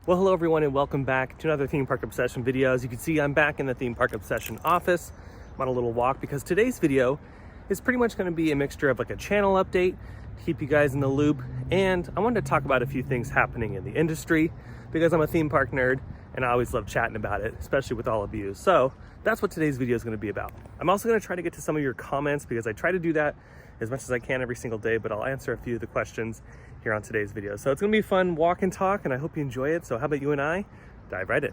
Well, hello everyone and welcome back to another Theme Park Obsession video. As you can see, I'm back in the Theme Park Obsession office. I'm on a little walk because today's video is pretty much going to be a mixture of like a channel update to keep you guys in the loop, and I wanted to talk about a few things happening in the industry because I'm a theme park nerd and I always love chatting about it, especially with all of you. So that's what today's video is going to be about. I'm also going to try to get to some of your comments because I try to do that as much as I can every single day, but I'll answer a few of the questions here on today's video. So it's gonna be a fun walk and talk, and I hope you enjoy it. So how about you and I dive right in?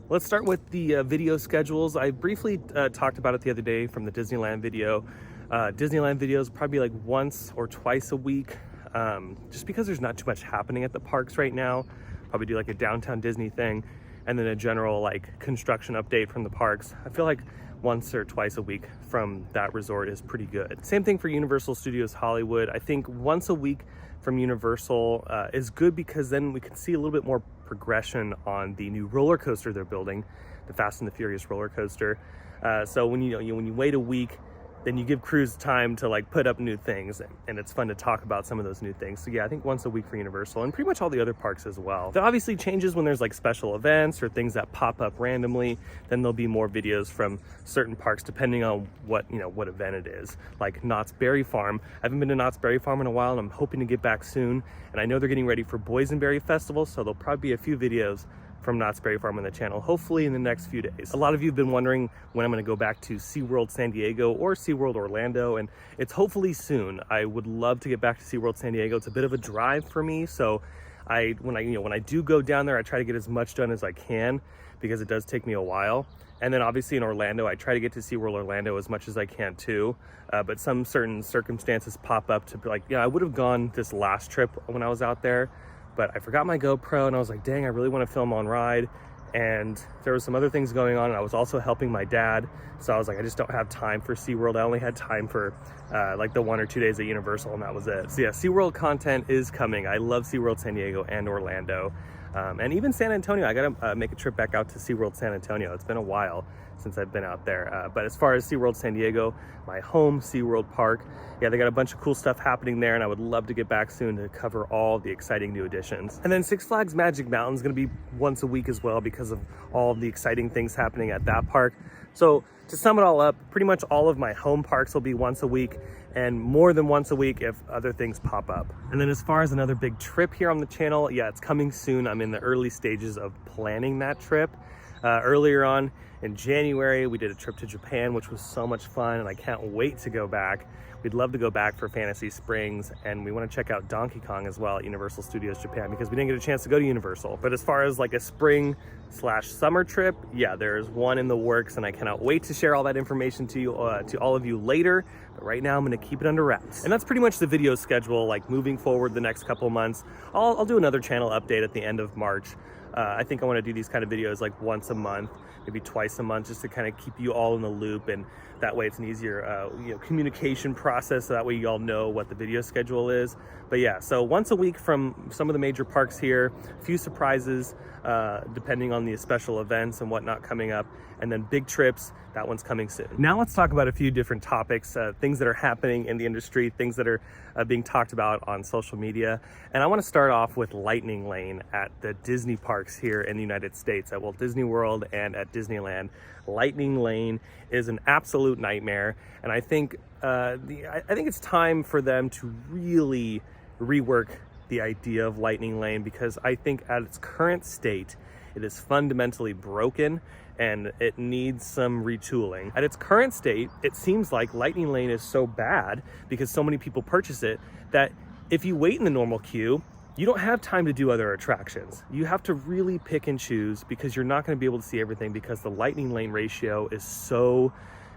Let's start with the video schedules. I briefly talked about it the other day from the Disneyland video. Disneyland videos probably like once or twice a week, just because there's not too much happening at the parks right now. Probably do like a downtown Disney thing, and then a general like construction update from the parks. I feel like once or twice a week from that resort is pretty good. Same thing for Universal Studios Hollywood. I think once a week from Universal is good because then we can see a little bit more progression on the new roller coaster they're building, the Fast and the Furious roller coaster. So when you wait a week, then you give crews time to like put up new things, and it's fun to talk about some of those new things. So yeah, I think once a week for Universal and pretty much all the other parks as well. There obviously changes when there's like special events or things that pop up randomly. Then there'll be more videos from certain parks depending on what event it is. Like Knott's Berry Farm. I haven't been to Knott's Berry Farm in a while, and I'm hoping to get back soon. And I know they're getting ready for Boysenberry Festival, so there'll probably be a few videos from Knott's Berry Farm on the channel, hopefully in the next few days. A lot of you have been wondering when I'm going to go back to SeaWorld San Diego or SeaWorld Orlando, and it's hopefully soon. I would love to get back to SeaWorld San Diego. It's a bit of a drive for me, so when I do go down there, I try to get as much done as I can because it does take me a while. And then obviously in Orlando, I try to get to SeaWorld Orlando as much as I can too, but some certain circumstances pop up to be like, yeah, I would have gone this last trip when I was out there, but I forgot my GoPro and I was like, dang, I really want to film on ride. And there was some other things going on, and I was also helping my dad. So I was like, I just don't have time for SeaWorld. I only had time for like the 1 or 2 days at Universal, and that was it. So yeah, SeaWorld content is coming. I love SeaWorld San Diego and Orlando. And even San Antonio. I gotta make a trip back out to SeaWorld San Antonio. It's been a while since I've been out there. But as far as SeaWorld San Diego, my home SeaWorld park, yeah, they got a bunch of cool stuff happening there, and I would love to get back soon to cover all the exciting new additions. And then Six Flags Magic Mountain is gonna be once a week as well because of all of the exciting things happening at that park. So to sum it all up, pretty much all of my home parks will be once a week, and more than once a week if other things pop up. And then as far as another big trip here on the channel, yeah, it's coming soon. I'm in the early stages of planning that trip. Earlier on in January, we did a trip to Japan, which was so much fun, and I can't wait to go back. We'd love to go back for Fantasy Springs, and we want to check out Donkey Kong as well at Universal Studios Japan because we didn't get a chance to go to Universal. But as far as like a spring/summer trip, yeah, there's one in the works, and I cannot wait to share all that information to you, to all of you later. But right now, I'm going to keep it under wraps. And that's pretty much the video schedule, like moving forward the next couple months. I'll do another channel update at the end of March. I think I want to do these kind of videos like once a month, maybe twice a month, just to kind of keep you all in the loop, and that way it's an easier communication process, so that way you all know what the video schedule is. But yeah, so once a week from some of the major parks here, a few surprises depending on the special events and whatnot coming up, and then big trips. That one's coming soon. Now let's talk about a few different topics, things that are happening in the industry, things that are being talked about on social media. And I want to start off with Lightning Lane at the Disney parks here in the United States, at Walt Disney World and at Disneyland. Lightning Lane is an absolute nightmare, and I think it's time for them to really rework the idea of Lightning Lane, because I think at its current state, it is fundamentally broken and it needs some retooling. At its current state, it seems like Lightning Lane is so bad because so many people purchase it that if you wait in the normal queue, you don't have time to do other attractions. You have to really pick and choose because you're not going to be able to see everything because the Lightning Lane ratio is so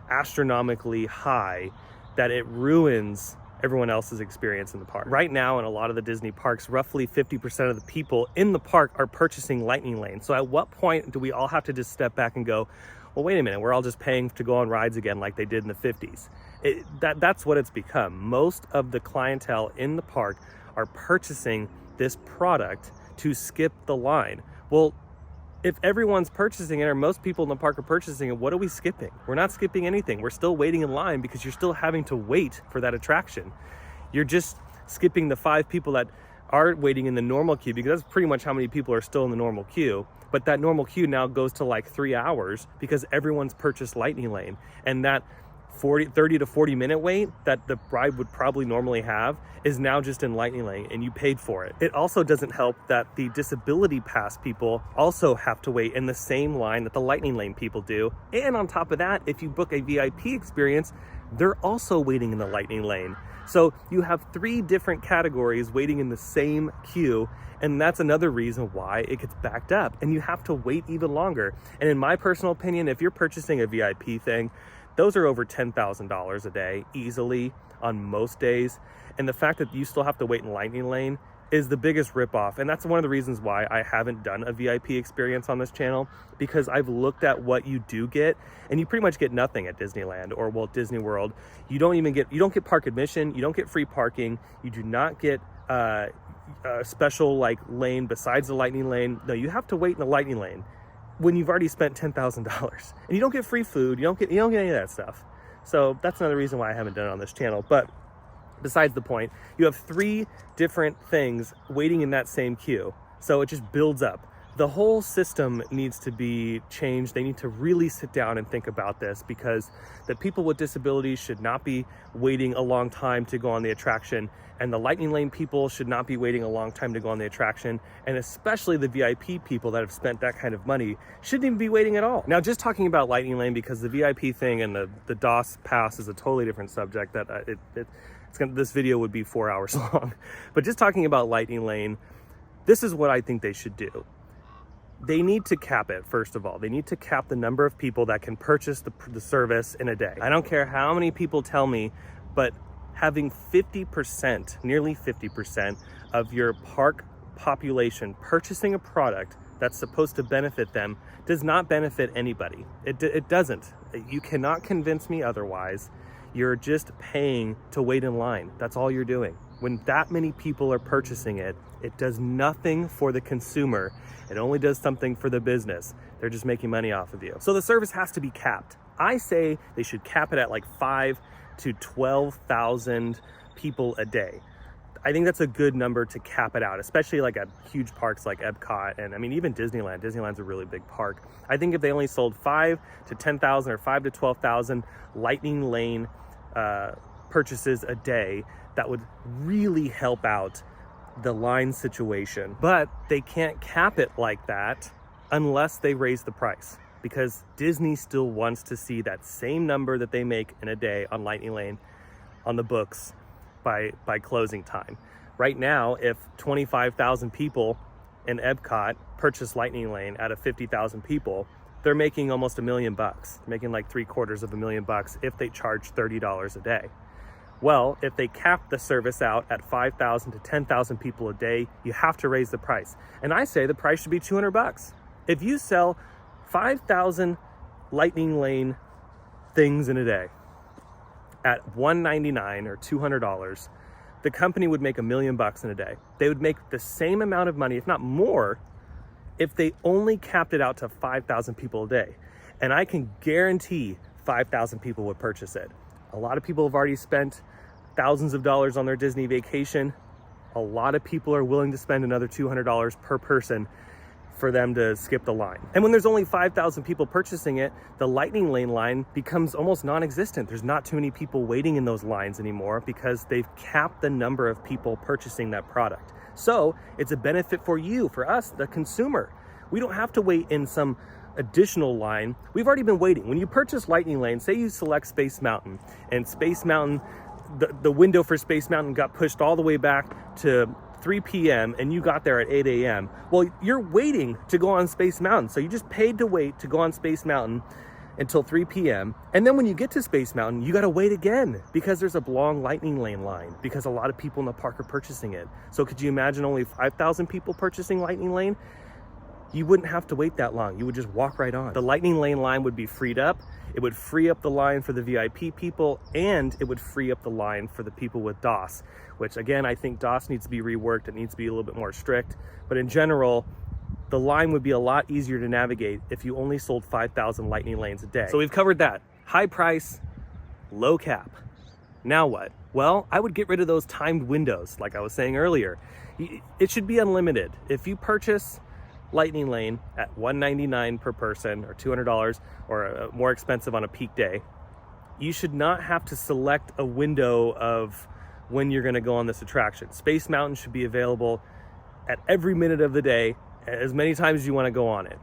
astronomically high that it ruins everyone else's experience in the park. Right now, in a lot of the Disney parks, roughly 50% of the people in the park are purchasing Lightning Lane. So at what point do we all have to just step back and go, well, wait a minute, we're all just paying to go on rides again like they did in the 50s. That's what it's become. Most of the clientele in the park are purchasing this product to skip the line. Well, if everyone's purchasing it, or most people in the park are purchasing it, what are we skipping? We're not skipping anything. We're still waiting in line because you're still having to wait for that attraction. You're just skipping the 5 people that are waiting in the normal queue, because that's pretty much how many people are still in the normal queue. But that normal queue now goes to like 3 hours because everyone's purchased Lightning Lane. And that 30 to 40 minute wait that the bride would probably normally have is now just in Lightning Lane, and you paid for it. It also doesn't help that the disability pass people also have to wait in the same line that the Lightning Lane people do. And on top of that, if you book a VIP experience, they're also waiting in the Lightning Lane. So you have 3 different categories waiting in the same queue, and that's another reason why it gets backed up and you have to wait even longer. And in my personal opinion, if you're purchasing a VIP thing, those are over $10,000 a day easily on most days. And the fact that you still have to wait in Lightning Lane is the biggest ripoff. And that's one of the reasons why I haven't done a VIP experience on this channel, because I've looked at what you do get, and you pretty much get nothing at Disneyland or Walt Disney World. You don't get park admission, you don't get free parking, you do not get a special like lane besides the Lightning Lane. No, you have to wait in the Lightning Lane when you've already spent $10,000, and you don't get free food, you don't get any of that stuff. So that's another reason why I haven't done it on this channel. But besides the point, you have 3 different things waiting in that same queue. So it just builds up. The whole system needs to be changed. They need to really sit down and think about this, because the people with disabilities should not be waiting a long time to go on the attraction, and the Lightning Lane people should not be waiting a long time to go on the attraction, and especially the VIP people that have spent that kind of money shouldn't even be waiting at all. Now, just talking about Lightning Lane, because the VIP thing and the DOS pass is a totally different subject that this video would be 4 hours long. But just talking about Lightning Lane, this is what I think they should do. They need to cap it, first of all. They need to cap the number of people that can purchase the service in a day. I don't care how many people tell me, but having 50%, nearly 50% of your park population purchasing a product that's supposed to benefit them does not benefit anybody. It doesn't. You cannot convince me otherwise. You're just paying to wait in line. That's all you're doing. When that many people are purchasing it, it does nothing for the consumer. It only does something for the business. They're just making money off of you. So the service has to be capped. I say they should cap it at like 5,000 to 12,000 people a day. I think that's a good number to cap it out, especially like at huge parks like Epcot, and I mean even Disneyland. Disneyland's a really big park. I think if they only sold 5,000 to 10,000 or 5,000 to 12,000 Lightning Lane purchases a day, that would really help out the line situation. But they can't cap it like that unless they raise the price, because Disney still wants to see that same number that they make in a day on Lightning Lane on the books by closing time. Right now, if 25,000 people in Epcot purchase Lightning Lane out of 50,000 people, they're making almost $1 million. They're making like $750,000 if they charge $30 a day. Well, if they cap the service out at 5,000 to 10,000 people a day, you have to raise the price. And I say the price should be $200. If you sell 5,000 Lightning Lane things in a day at $199 or $200, the company would make $1 million in a day. They would make the same amount of money, if not more, if they only capped it out to 5,000 people a day. And I can guarantee 5,000 people would purchase it. A lot of people have already spent thousands of dollars on their Disney vacation. A lot of people are willing to spend another $200 per person for them to skip the line. And when there's only 5,000 people purchasing it, the Lightning Lane line becomes almost non-existent. There's not too many people waiting in those lines anymore because they've capped the number of people purchasing that product. So it's a benefit for you, for us, the consumer. We don't have to wait in some additional line. We've already been waiting. When you purchase Lightning Lane, say you select Space Mountain, and Space Mountain, the window for Space Mountain got pushed all the way back to 3 p.m. and you got there at 8 a.m. Well, you're waiting to go on Space Mountain. So you just paid to wait to go on Space Mountain until 3 p.m. And then when you get to Space Mountain, you got to wait again because there's a long Lightning Lane line because a lot of people in the park are purchasing it. So could you imagine only 5,000 people purchasing Lightning Lane? You wouldn't have to wait that long. You would just walk right on. The Lightning Lane line would be freed up. It would free up the line for the VIP people, and it would free up the line for the people with DOS, which again, I think DOS needs to be reworked. It needs to be a little bit more strict. But in general, the line would be a lot easier to navigate if you only sold 5,000 Lightning Lanes a day. So we've covered that. High price, low cap. Now what? Well, I would get rid of those timed windows, like I was saying earlier. It should be unlimited. If you purchase Lightning Lane at $199 per person or $200 or more expensive on a peak day, you should not have to select a window of when you're going to go on this attraction. Space Mountain should be available at every minute of the day, as many times as you want to go on it.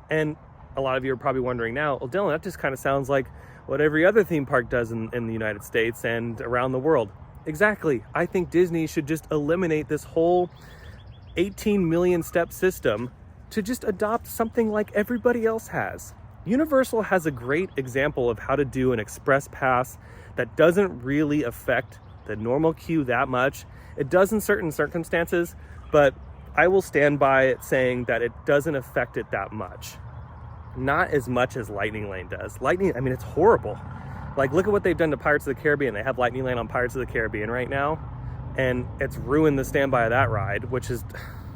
And a lot of you are probably wondering now, well, Dylan, that just kind of sounds like what every other theme park does in the United States and around the world. Exactly. I think Disney should just eliminate this whole 18 million step system to just adopt something like everybody else has. Universal has a great example of how to do an express pass that doesn't really affect the normal queue that much. It does in certain circumstances, but I will stand by it saying that it doesn't affect it that much. Not as much as Lightning Lane does. Lightning, I mean, it's horrible. Like, look at what they've done to Pirates of the Caribbean. They have Lightning Lane on Pirates of the Caribbean right now, and it's ruined the standby of that ride, which is,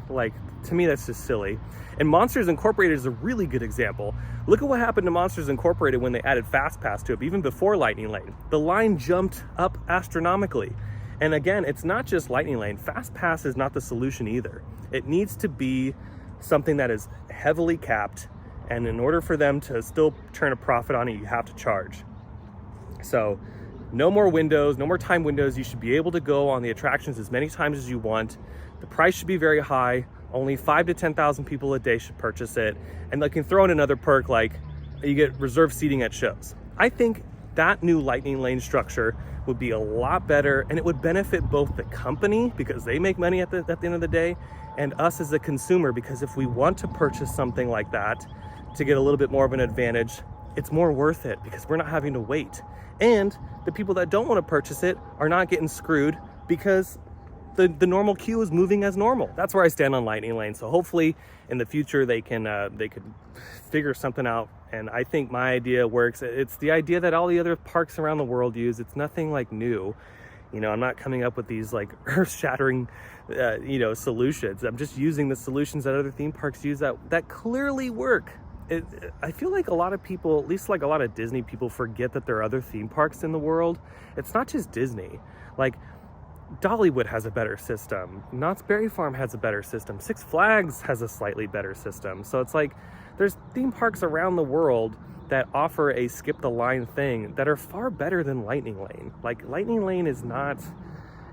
like, to me, that's just silly. And Monsters Incorporated is a really good example. Look at what happened to Monsters Incorporated when they added Fast Pass to it, even before Lightning Lane. The line jumped up astronomically. And again, it's not just Lightning Lane. Fast Pass is not the solution either. It needs to be something that is heavily capped, and in order for them to still turn a profit on it, you have to charge. So no more windows, no more time windows. You should be able to go on the attractions as many times as you want. The price should be very high. Only 5,000 to 10,000 people a day should purchase it. And they can throw in another perk like you get reserved seating at shows. I think that new Lightning Lane structure would be a lot better, and it would benefit both the company because they make money at the end of the day, and us as a consumer, because if we want to purchase something like that to get a little bit more of an advantage, it's more worth it because we're not having to wait. And the people that don't want to purchase it are not getting screwed because the normal queue is moving as normal. That's where I stand on Lightning Lane. So hopefully in the future they could figure something out. And I think my idea works. It's the idea that all the other parks around the world use. It's nothing like new. You know, I'm not coming up with these like earth-shattering, solutions. I'm just using the solutions that other theme parks use that clearly work. I feel like a lot of people, at least like a lot of Disney people, forget that there are other theme parks in the world. It's not just Disney. Like, Dollywood has a better system. Knott's Berry Farm has a better system. Six Flags has a slightly better system. So it's like there's theme parks around the world that offer a skip the line thing that are far better than Lightning Lane. Like, Lightning Lane is not,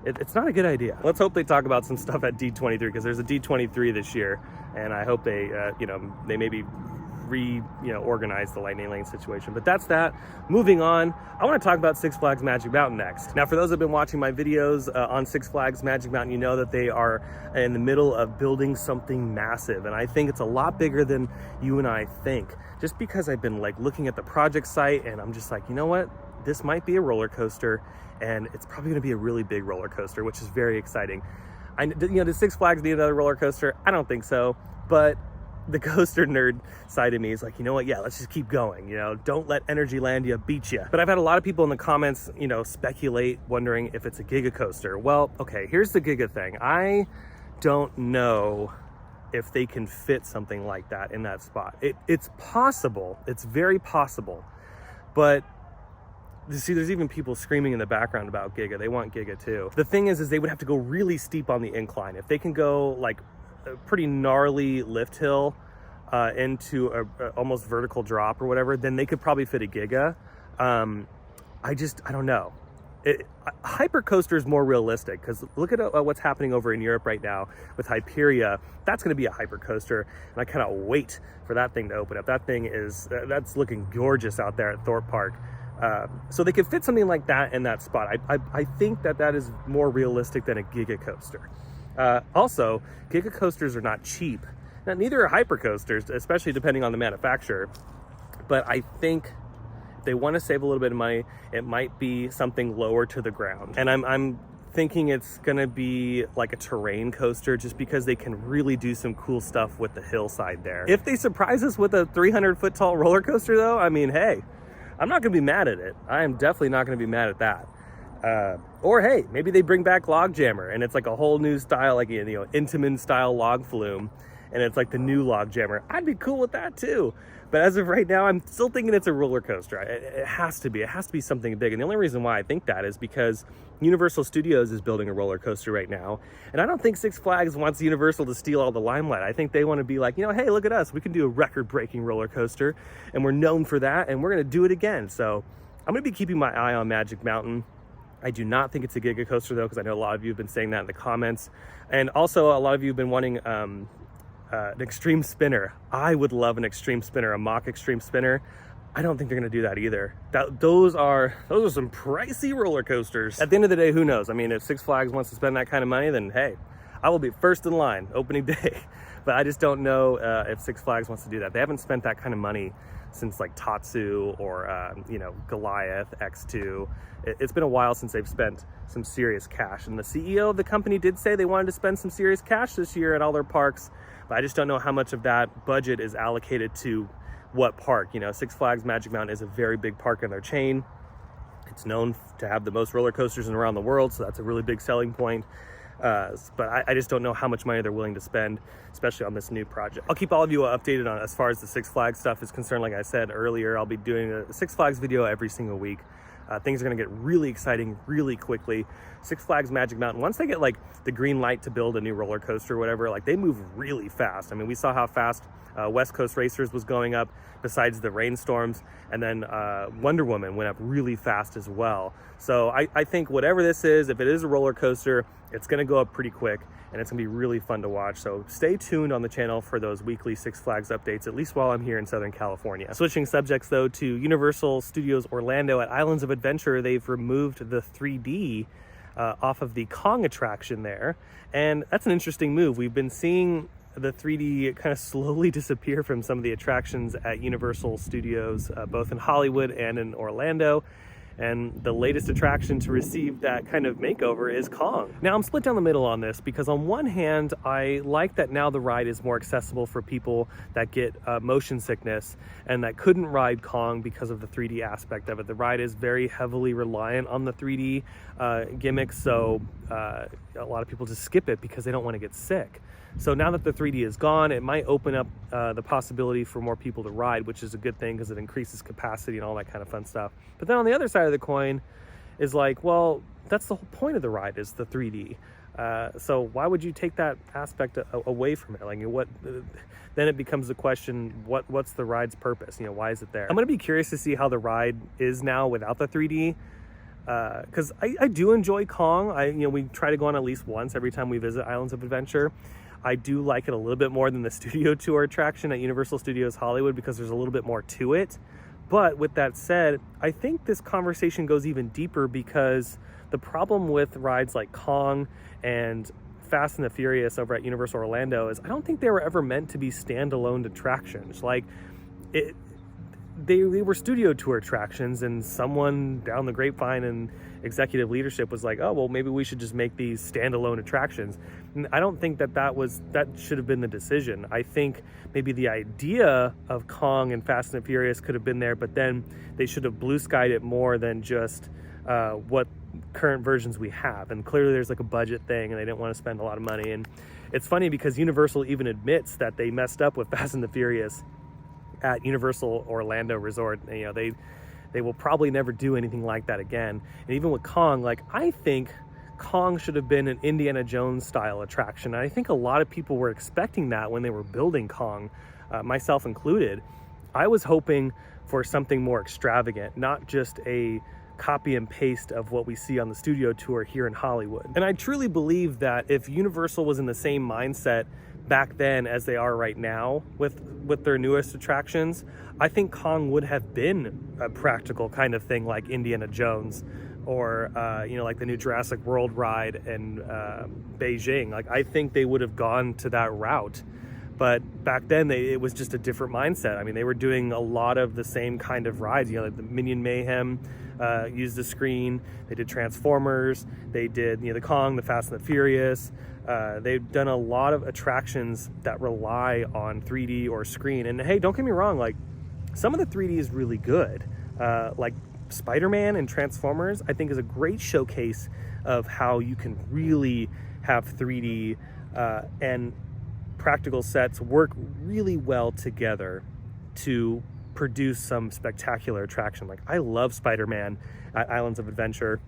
it's not a good idea. Let's hope they talk about some stuff at D23, because there's a D23 this year, and I hope they, they maybe organize the Lightning Lane situation. But that's that. Moving on, I want to talk about Six Flags Magic Mountain next. Now, for those that have been watching my videos on Six Flags Magic Mountain, you know that they are in the middle of building something massive, and I think it's a lot bigger than you and I think. Just because I've been like looking at the project site, and I'm just like, you know what? This might be a roller coaster, and it's probably going to be a really big roller coaster, which is very exciting. Does Six Flags need another roller coaster? I don't think so, but the coaster nerd side of me is like, you know what? Yeah, let's just keep going. Don't let Energylandia beat you. But I've had a lot of people in the comments, speculate, wondering if it's a Giga coaster. Well, okay, here's the Giga thing. I don't know if they can fit something like that in that spot. It's possible. It's very possible. But see, there's even people screaming in the background about Giga. They want Giga too. The thing is they would have to go really steep on the incline. If they can go like a pretty gnarly lift hill into a almost vertical drop or whatever, then they could probably fit a Giga. I don't know. Hypercoaster is more realistic, because look at what's happening over in Europe right now with Hyperia. That's going to be a hypercoaster, and I cannot wait for that thing to open up. That thing is that's looking gorgeous out there at Thorpe Park. So they could fit something like that in that spot. I think that is more realistic than a Giga coaster. Also, Giga coasters are not cheap. Now, neither are hypercoasters, especially depending on the manufacturer. But I think if they want to save a little bit of money, it might be something lower to the ground. And I'm thinking it's gonna be like a terrain coaster, just because they can really do some cool stuff with the hillside there. If they surprise us with a 300-foot tall roller coaster though, I mean, hey, I'm not gonna be mad at it. I am definitely not gonna be mad at that. Or hey, maybe they bring back Log Jammer and it's like a whole new style, like Intamin style log flume, and it's like the new log jammer, I'd be cool with that too. But as of right now, I'm still thinking it's a roller coaster. It has to be. It has to be something big. And the only reason why I think that is because Universal Studios is building a roller coaster right now. And I don't think Six Flags wants Universal to steal all the limelight. I think they want to be like, hey, look at us. We can do a record-breaking roller coaster, and we're known for that, and we're going to do it again. So I'm going to be keeping my eye on Magic Mountain. I do not think it's a Giga coaster, though, because I know a lot of you have been saying that in the comments. And also, a lot of you have been wanting an extreme spinner. I would love an extreme spinner, a mock extreme spinner. I don't think they're going to do that either. Those are some pricey roller coasters. At the end of the day, who knows? I mean, if Six Flags wants to spend that kind of money, then hey, I will be first in line opening day. But I just don't know if Six Flags wants to do that. They haven't spent that kind of money since like Tatsu or Goliath X2. It's been a while since they've spent some serious cash. And the CEO of the company did say they wanted to spend some serious cash this year at all their parks. But I just don't know how much of that budget is allocated to what park. Six Flags Magic Mountain is a very big park in their chain. It's known to have the most roller coasters in around the world, so that's a really big selling point. But I just don't know how much money they're willing to spend, especially on this new project. I'll keep all of you updated on as far as the Six Flags stuff is concerned. Like I said earlier, I'll be doing a Six Flags video every single week. Things are going to get really exciting really quickly. Six Flags Magic Mountain, once they get like the green light to build a new roller coaster or whatever, like they move really fast. I mean, we saw how fast West Coast Racers was going up besides the rainstorms, and then Wonder Woman went up really fast as well. So I think whatever this is, if it is a roller coaster, it's going to go up pretty quick, and it's going to be really fun to watch. So stay tuned on the channel for those weekly Six Flags updates, at least while I'm here in Southern California. Switching subjects though to Universal Studios Orlando at Islands of Adventure, they've removed the 3D off of the Kong attraction there, and that's an interesting move. We've been seeing the 3D kind of slowly disappear from some of the attractions at Universal Studios, both in Hollywood and in Orlando. And the latest attraction to receive that kind of makeover is Kong. Now, I'm split down the middle on this because on one hand, I like that now the ride is more accessible for people that get motion sickness and that couldn't ride Kong because of the 3D aspect of it. The ride is very heavily reliant on the 3D gimmick, so a lot of people just skip it because they don't want to get sick. So now that the 3D is gone, it might open up the possibility for more people to ride, which is a good thing because it increases capacity and all that kind of fun stuff. But then on the other side of the coin is like, well, that's the whole point of the ride is the 3D. So why would you take that aspect away from it? Like, then it becomes the question, what's the ride's purpose? Why is it there? I'm going to be curious to see how the ride is now without the 3D. Because I do enjoy Kong. We try to go on at least once every time we visit Islands of Adventure. I do like it a little bit more than the studio tour attraction at Universal Studios Hollywood because there's a little bit more to it. But with that said, I think this conversation goes even deeper because the problem with rides like Kong and Fast and the Furious over at Universal Orlando is I don't think they were ever meant to be standalone attractions. Like, they were studio tour attractions, and someone down the grapevine and executive leadership was like, oh, well, maybe we should just make these standalone attractions. And I don't think that should have been the decision. I think maybe the idea of Kong and Fast and the Furious could have been there, but then they should have blue skied it more than just what current versions we have. And clearly there's like a budget thing and they didn't want to spend a lot of money. And it's funny because Universal even admits that they messed up with Fast and the Furious at Universal Orlando Resort. They will probably never do anything like that again. And even with Kong, like, I think Kong should have been an Indiana Jones style attraction. And I think a lot of people were expecting that when they were building Kong, myself included. I was hoping for something more extravagant, not just a copy and paste of what we see on the studio tour here in Hollywood. And I truly believe that if Universal was in the same mindset back then as they are right now with their newest attractions, I think Kong would have been a practical kind of thing like Indiana Jones or like the new Jurassic World ride in Beijing. Like, I think they would have gone to that route. But back then it was just a different mindset. I mean, they were doing a lot of the same kind of rides, like the Minion Mayhem used the screen. They did Transformers. They did the Kong, the Fast and the Furious. They've done a lot of attractions that rely on 3D or screen. And hey, don't get me wrong, like, some of the 3D is really good. Like Spider-Man and Transformers, I think, is a great showcase of how you can really have 3D and practical sets work really well together to produce some spectacular attraction. Like, I love Spider-Man at Islands of Adventure,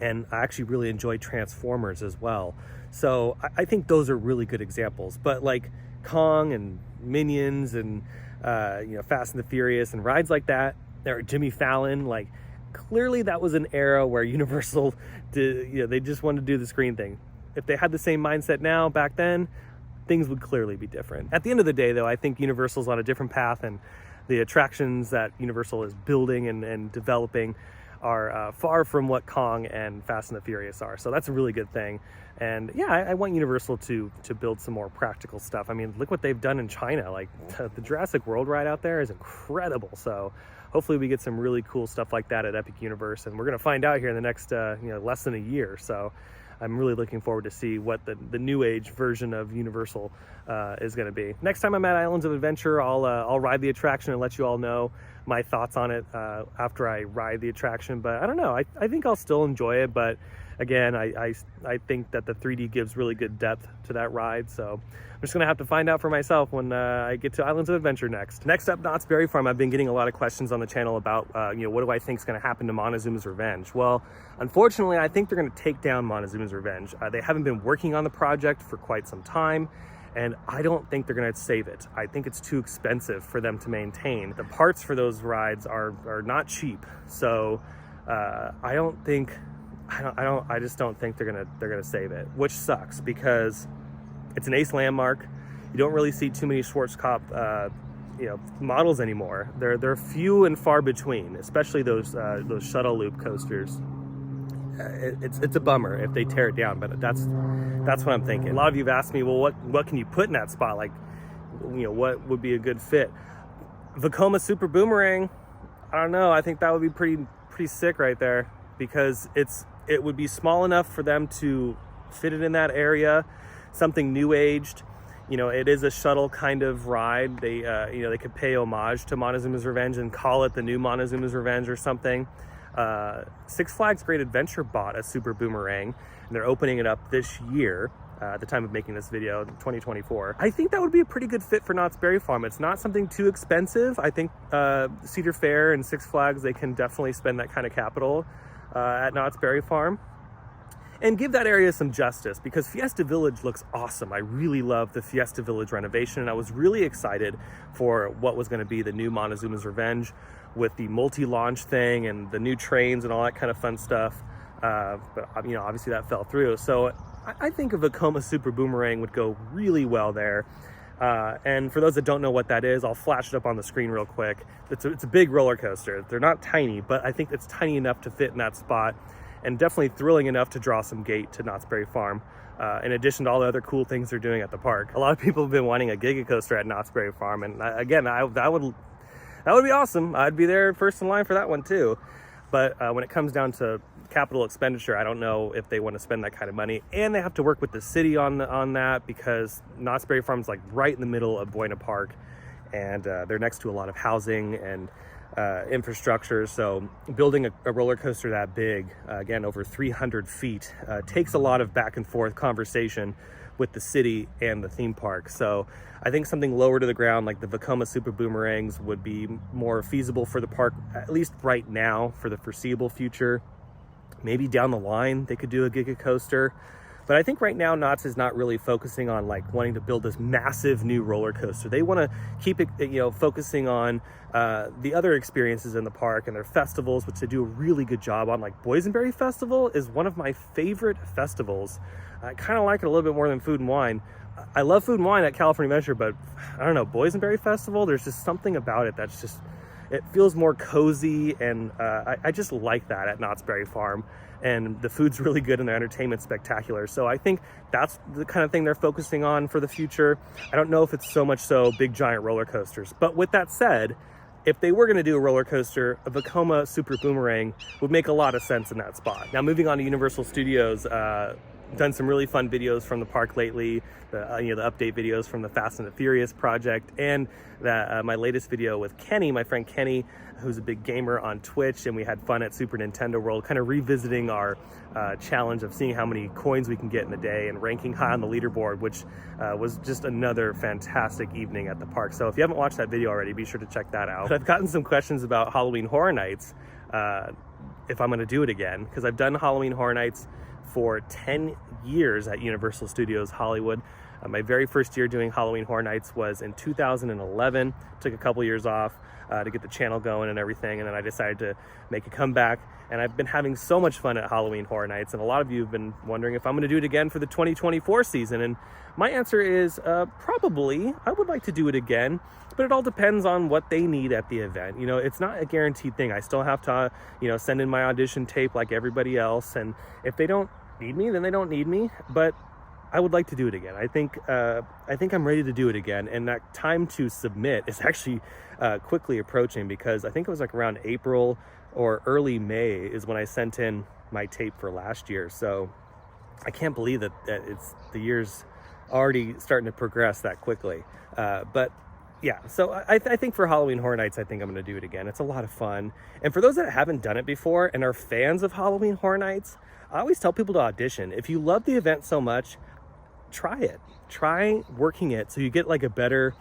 and I actually really enjoy Transformers as well. So I think those are really good examples. But like Kong and Minions and Fast and the Furious and rides like that, or Jimmy Fallon, like, clearly that was an era where Universal did, they just wanted to do the screen thing. If they had the same mindset now back then, things would clearly be different. At the end of the day, though, I think Universal's on a different path, and the attractions that Universal is building and developing are far from what Kong and Fast and the Furious are. So that's a really good thing. And yeah, I want Universal to build some more practical stuff. I mean, look what they've done in China. Like, the Jurassic World ride out there is incredible. So hopefully we get some really cool stuff like that at Epic Universe. And we're going to find out here in the next, less than a year. So I'm really looking forward to see what the new age version of Universal is going to be. Next time I'm at Islands of Adventure, I'll ride the attraction and let you all know my thoughts on it after I ride the attraction. But I don't know, I think I'll still enjoy it. But again, I think that the 3D gives really good depth to that ride. So I'm just gonna have to find out for myself when I get to Islands of Adventure next. Next up, Knott's Berry Farm. I've been getting a lot of questions on the channel about, what do I think is gonna happen to Montezuma's Revenge? Well, unfortunately, I think they're gonna take down Montezuma's Revenge. They haven't been working on the project for quite some time, and I don't think they're gonna save it. I think it's too expensive for them to maintain. The parts for those rides are not cheap. So I just don't think they're gonna save it, which sucks because it's an ace landmark. You don't really see too many Schwarzkopf models anymore. They're few and far between, especially those shuttle loop coasters. It's a bummer if they tear it down, but that's what I'm thinking. A lot of you have asked me, well, what can you put in that spot? Like, what would be a good fit? Vekoma Super Boomerang, I don't know. I think that would be pretty sick right there, because it would be small enough for them to fit it in that area. Something new aged. It is a shuttle kind of ride. They could pay homage to Montezuma's Revenge and call it the new Montezuma's Revenge or something. Six Flags Great Adventure bought a Super Boomerang, and they're opening it up this year. At the time of making this video, 2024. I think that would be a pretty good fit for Knott's Berry Farm. It's not something too expensive. I think Cedar Fair and Six Flags, they can definitely spend that kind of capital at Knott's Berry Farm and give that area some justice, because Fiesta Village looks awesome. I really love the Fiesta Village renovation, and I was really excited for what was going to be the new Montezuma's Revenge with the multi-launch thing and the new trains and all that kind of fun stuff. But obviously that fell through. So I think a Vekoma Super Boomerang would go really well there. And for those that don't know what that is, I'll flash it up on the screen real quick. It's a big roller coaster. They're not tiny, but I think it's tiny enough to fit in that spot, and definitely thrilling enough to draw some gate to Knott's Berry Farm, in addition to all the other cool things they're doing at the park. A lot of people have been wanting a Giga Coaster at Knott's Berry Farm, and again, that would be awesome. I'd be there first in line for that one too. But when it comes down to capital expenditure, I don't know if they want to spend that kind of money, and they have to work with the city on that, because Knott's Berry Farm is like right in the middle of Buena Park, and they're next to a lot of housing and infrastructure. So building a roller coaster that big, again over 300 feet, takes a lot of back and forth conversation with the city and the theme park. So I think something lower to the ground like the Vekoma Super Boomerangs would be more feasible for the park, at least right now, for the foreseeable future. Maybe down the line they could do a Giga Coaster, but I think right now Knott's is not really focusing on like wanting to build this massive new roller coaster. They want to keep it, focusing on the other experiences in the park and their festivals, which they do a really good job on. Like Boysenberry Festival is one of my favorite festivals. I kind of like it a little bit more than Food and Wine. I love Food and Wine at California Adventure, but I don't know, Boysenberry Festival, there's just something about it that's just, it feels more cozy, and I just like that at Knott's Berry Farm. And the food's really good and the entertainment's spectacular. So I think that's the kind of thing they're focusing on for the future. I don't know if it's so much so big giant roller coasters. But with that said, if they were gonna do a roller coaster, a Vekoma Super Boomerang would make a lot of sense in that spot. Now moving on to Universal Studios, done some really fun videos from the park lately, the update videos from the Fast and the Furious project, and my latest video with Kenny, my friend Kenny, who's a big gamer on Twitch, and we had fun at Super Nintendo World, kind of revisiting our challenge of seeing how many coins we can get in a day and ranking high on the leaderboard, which was just another fantastic evening at the park. So if you haven't watched that video already, be sure to check that out. But I've gotten some questions about Halloween Horror Nights, if I'm going to do it again, because I've done Halloween Horror Nights for 10 years at Universal Studios Hollywood. My very first year doing Halloween Horror Nights was in 2011. Took a couple years off to get the channel going and everything, and then I decided to make a comeback. And I've been having so much fun at Halloween Horror Nights, and a lot of you have been wondering if I'm going to do it again for the 2024 season. And my answer is probably. I would like to do it again, but it all depends on what they need at the event. You know, it's not a guaranteed thing. I still have to, send in my audition tape like everybody else, and if they don't need me, then they don't need me. But I would like to do it again. I think I'm ready to do it again, and that time to submit is actually quickly approaching, because I think it was like around April or early May is when I sent in my tape for last year. So I can't believe that it's the year's already starting to progress that quickly. But yeah, so I think for Halloween Horror Nights, I think I'm going to do it again. It's a lot of fun. And for those that haven't done it before and are fans of Halloween Horror Nights, I always tell people to audition. If you love the event so much, try it. Try working it so you get like a better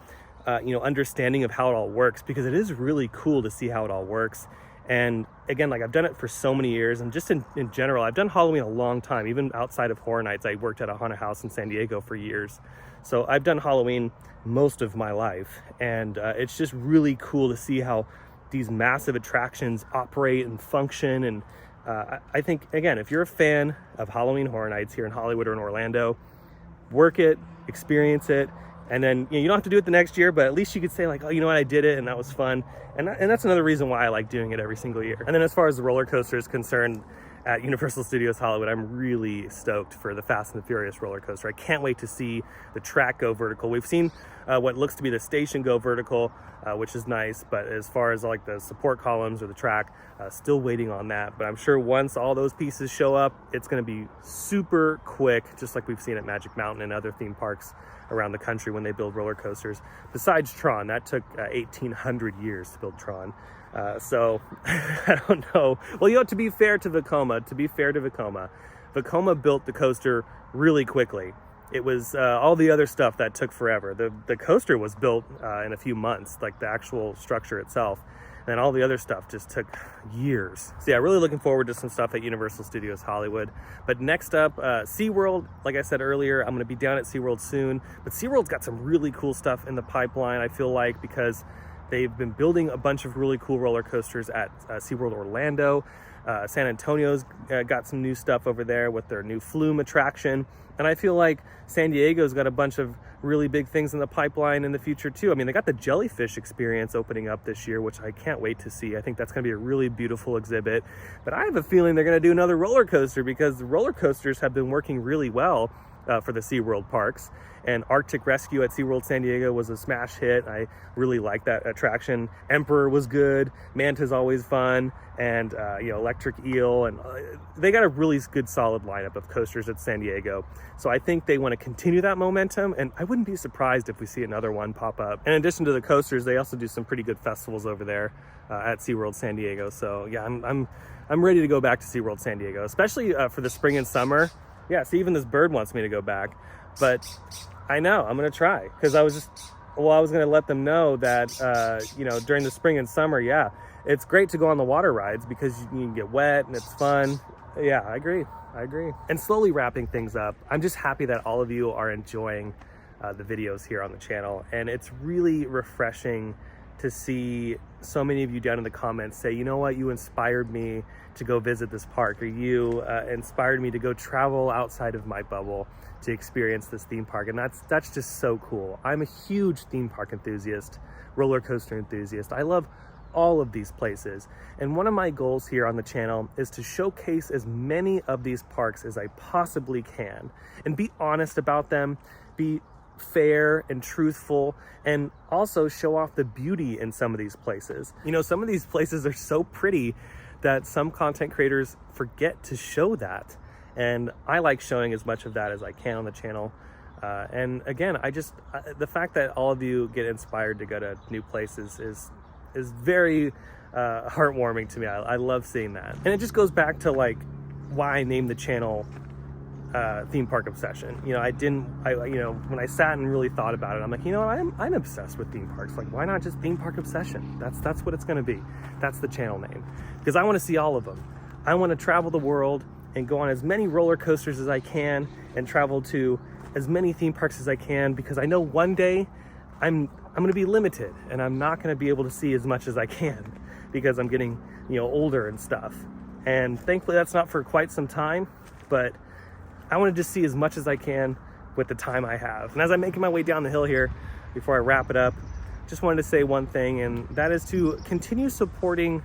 understanding of how it all works, because it is really cool to see how it all works. And again, like, I've done it for so many years, and just in general, I've done Halloween a long time. Even outside of Horror Nights, I worked at a haunted house in San Diego for years. So I've done Halloween most of my life, and it's just really cool to see how these massive attractions operate and function. And I think, again, if you're a fan of Halloween Horror Nights here in Hollywood or in Orlando, work it, experience it, and then you don't have to do it the next year, but at least you could say like, oh, you know what, I did it and that was fun. And that's another reason why I like doing it every single year. And then as far as the roller coaster is concerned, at Universal Studios Hollywood, I'm really stoked for the Fast and the Furious roller coaster. I can't wait to see the track go vertical. We've seen what looks to be the station go vertical, which is nice, but as far as like the support columns or the track, still waiting on that. But I'm sure once all those pieces show up, it's going to be super quick, just like we've seen at Magic Mountain and other theme parks around the country when they build roller coasters. Besides Tron, that took 1,800 years to build Tron. So I don't know. Well, to be fair to Vekoma, Vekoma built the coaster really quickly. It was all the other stuff that took forever. The coaster was built in a few months, like the actual structure itself. And all the other stuff just took years. So yeah, really looking forward to some stuff at Universal Studios Hollywood. But next up, SeaWorld. Like I said earlier, I'm going to be down at SeaWorld soon. But SeaWorld's got some really cool stuff in the pipeline, I feel like, because they've been building a bunch of really cool roller coasters at SeaWorld Orlando. San Antonio's got some new stuff over there with their new Flume attraction. And I feel like San Diego's got a bunch of really big things in the pipeline in the future too. I mean, they got the jellyfish experience opening up this year, which I can't wait to see. I think that's going to be a really beautiful exhibit. But I have a feeling they're going to do another roller coaster, because the roller coasters have been working really well for the SeaWorld parks. And Arctic Rescue at SeaWorld San Diego was a smash hit. I really like that attraction. Emperor was good. Manta's always fun. And, Electric Eel. And they got a really good solid lineup of coasters at San Diego. So I think they want to continue that momentum. And I wouldn't be surprised if we see another one pop up. In addition to the coasters, they also do some pretty good festivals over there at SeaWorld San Diego. So yeah, I'm ready to go back to SeaWorld San Diego, especially for the spring and summer. Yeah, see, even this bird wants me to go back. But I know I'm going to try, because I was going to let them know that, during the spring and summer, yeah, it's great to go on the water rides because you can get wet and it's fun. Yeah, I agree. And slowly wrapping things up, I'm just happy that all of you are enjoying the videos here on the channel. And it's really refreshing to see so many of you down in the comments say, you know what, you inspired me to go visit this park, or you inspired me to go travel outside of my bubble to experience this theme park. And that's just so cool. I'm a huge theme park enthusiast, roller coaster enthusiast. I love all of these places. And one of my goals here on the channel is to showcase as many of these parks as I possibly can and be honest about them, be fair and truthful, and also show off the beauty in some of these places. Some of these places are so pretty that some content creators forget to show that. And I like showing as much of that as I can on the channel. And again, the fact that all of you get inspired to go to new places is very heartwarming to me. I love seeing that. And it just goes back to like why I named the channel Theme Park Obsession. You know, when I sat and really thought about it, I'm like, you know, I'm obsessed with theme parks. Like, why not just Theme Park Obsession? That's what it's gonna be. That's the channel name. Because I wanna see all of them. I wanna travel the world and go on as many roller coasters as I can and travel to as many theme parks as I can, because I know one day I'm gonna be limited and I'm not gonna be able to see as much as I can because I'm getting, you know, older and stuff. And thankfully that's not for quite some time, but I want to just see as much as I can with the time I have. And as I'm making my way down the hill here, before I wrap it up, just wanted to say one thing, and that is to continue supporting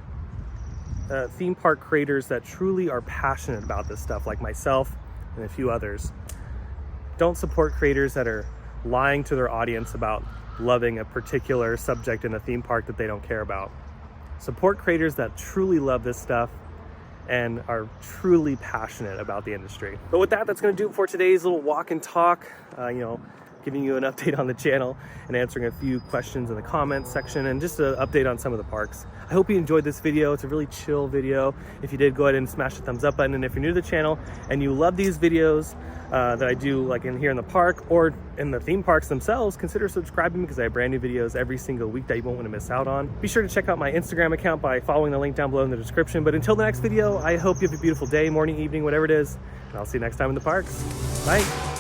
theme park creators that truly are passionate about this stuff, like myself and a few others. Don't support creators that are lying to their audience about loving a particular subject in a theme park that they don't care about. Support creators that truly love this stuff and are truly passionate about the industry. But with that, that's gonna do it for today's little walk and talk, you know, giving you an update on the channel and answering a few questions in the comments section and just an update on some of the parks. I hope you enjoyed this video. It's a really chill video. If you did, go ahead and smash the thumbs up button. And if you're new to the channel and you love these videos that I do like in here in the park or in the theme parks themselves, consider subscribing because I have brand new videos every single week that you won't want to miss out on. Be sure to check out my Instagram account by following the link down below in the description. But until the next video, I hope you have a beautiful day, morning, evening, whatever it is, and I'll see you next time in the parks. Bye.